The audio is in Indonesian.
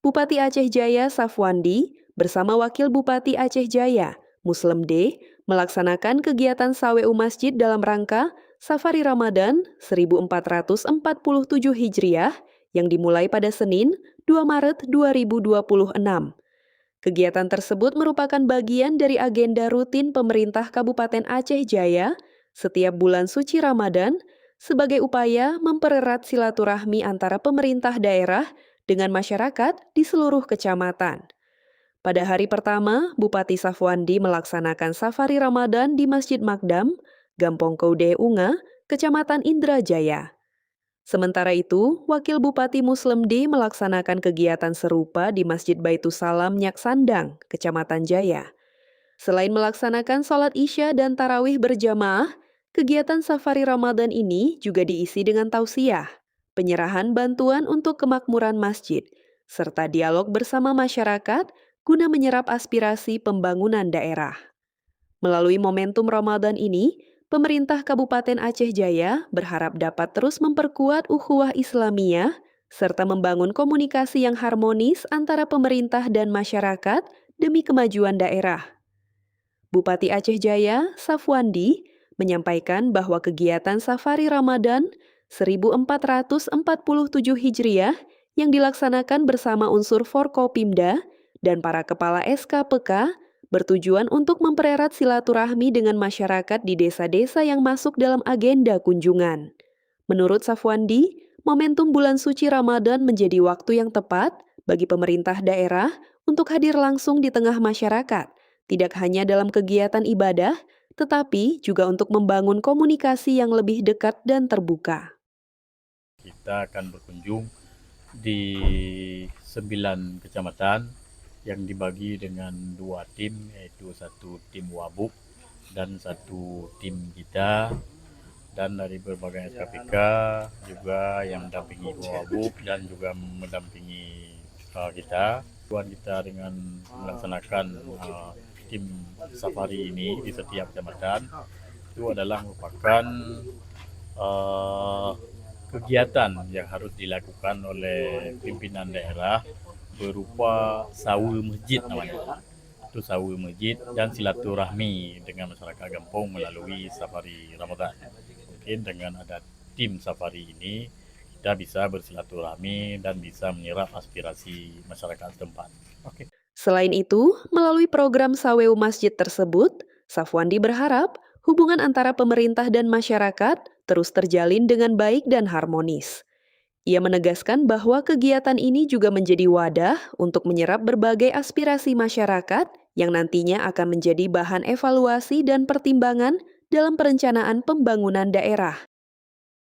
Bupati Aceh Jaya Safwandi bersama Wakil Bupati Aceh Jaya, Muslim D, melaksanakan kegiatan Sawe'u Masjid dalam rangka Safari Ramadan 1447 Hijriah yang dimulai pada Senin 2 Maret 2026. Kegiatan tersebut merupakan bagian dari agenda rutin pemerintah Kabupaten Aceh Jaya setiap bulan suci Ramadan sebagai upaya mempererat silaturahmi antara pemerintah daerah dengan masyarakat di seluruh kecamatan. Pada hari pertama, Bupati Safwandi melaksanakan safari Ramadan di Masjid Makdam, Gampong Koude Unga, Kecamatan Indrajaya. Sementara itu, Wakil Bupati Muslim D melaksanakan kegiatan serupa di Masjid Baitus Salam Nyak Sandang, Kecamatan Jaya. Selain melaksanakan sholat Isya dan tarawih berjamaah, kegiatan safari Ramadan ini juga diisi dengan tausiah, penyerahan bantuan untuk kemakmuran masjid, serta dialog bersama masyarakat guna menyerap aspirasi pembangunan daerah. Melalui momentum Ramadan ini, pemerintah Kabupaten Aceh Jaya berharap dapat terus memperkuat ukhuwah Islamiyah serta membangun komunikasi yang harmonis antara pemerintah dan masyarakat demi kemajuan daerah. Bupati Aceh Jaya, Safwandi, menyampaikan bahwa kegiatan Safari Ramadan 1447 Hijriah yang dilaksanakan bersama unsur Forkopimda dan para kepala SKPK bertujuan untuk mempererat silaturahmi dengan masyarakat di desa-desa yang masuk dalam agenda kunjungan. Menurut Safwandi, momentum bulan suci Ramadan menjadi waktu yang tepat bagi pemerintah daerah untuk hadir langsung di tengah masyarakat, tidak hanya dalam kegiatan ibadah, tetapi juga untuk membangun komunikasi yang lebih dekat dan terbuka. Kita akan berkunjung di 9 kecamatan yang dibagi dengan 2 tim, yaitu satu tim Wabuk dan satu tim kita, dan dari berbagai SKPK juga yang mendampingi Wabuk dan juga mendampingi kita. Tujuan kita dengan melaksanakan tim safari ini di setiap kecamatan itu adalah merupakan kegiatan yang harus dilakukan oleh pimpinan daerah berupa sawe masjid namanya. Itu sawe masjid dan silaturahmi dengan masyarakat kampung melalui safari Ramadan. Mungkin dengan ada tim safari ini kita bisa bersilaturahmi dan bisa menyerap aspirasi masyarakat setempat. Oke. Selain itu, melalui program Sawe'u Masjid tersebut, Safwandi berharap hubungan antara pemerintah dan masyarakat terus terjalin dengan baik dan harmonis. Ia menegaskan bahwa kegiatan ini juga menjadi wadah untuk menyerap berbagai aspirasi masyarakat yang nantinya akan menjadi bahan evaluasi dan pertimbangan dalam perencanaan pembangunan daerah.